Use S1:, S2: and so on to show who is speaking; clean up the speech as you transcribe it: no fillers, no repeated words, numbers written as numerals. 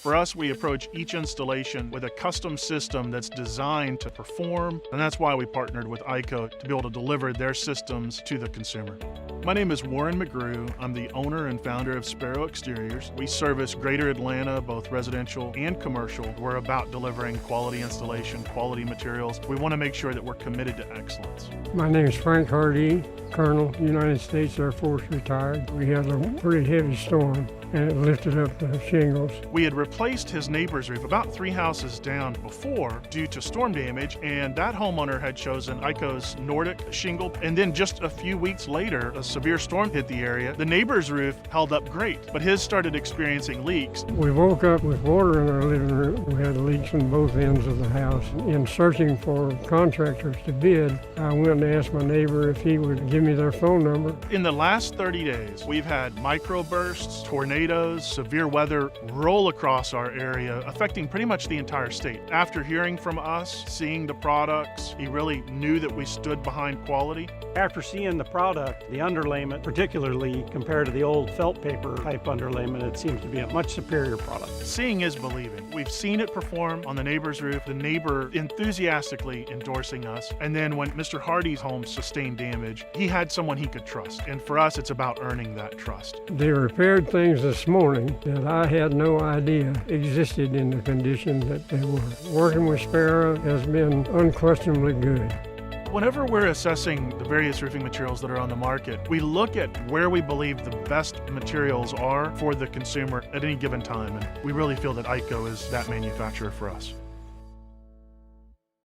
S1: For us, we approach each installation with a custom system that's designed to perform, and that's why we partnered with IKO to be able to deliver their systems to the consumer. My name is Warren McGrew. I'm the owner and founder of Sparrow Exteriors. We service Greater Atlanta, both residential and commercial. We're about delivering quality installation, quality materials. We want to make sure that we're committed to excellence.
S2: My name is Frank Hardee, Colonel, United States Air Force, retired. We had a pretty heavy storm and it lifted up the shingles.
S1: We had replaced his neighbor's roof about 3 houses down before due to storm damage, and that homeowner had chosen IKO's Nordic shingle. And then just a few weeks later, a severe storm hit the area. The neighbor's roof held up great, but his started experiencing leaks.
S2: We woke up with water in our living room. We had leaks on both ends of the house. In searching for contractors to bid, I went and asked my neighbor if he would give me their phone number.
S1: In the last 30 days, we've had microbursts, tornadoes, severe weather roll across our area, affecting pretty much the entire state. After hearing from us, seeing the products, he really knew that we stood behind quality.
S3: After seeing the product, the underlayment, particularly compared to the old felt paper type underlayment, it seems to be a much superior product.
S1: Seeing is believing. We've seen it perform on the neighbor's roof, the neighbor enthusiastically endorsing us. And then when Mr. Hardee's home sustained damage, he had someone he could trust. And for us, it's about earning that trust.
S2: They repaired things this morning that I had no idea existed in the condition that they were. Working with Sparrow has been unquestionably good.
S1: Whenever we're assessing the various roofing materials that are on the market, we look at where we believe the best materials are for the consumer at any given time. And we really feel that IKO is that manufacturer for us.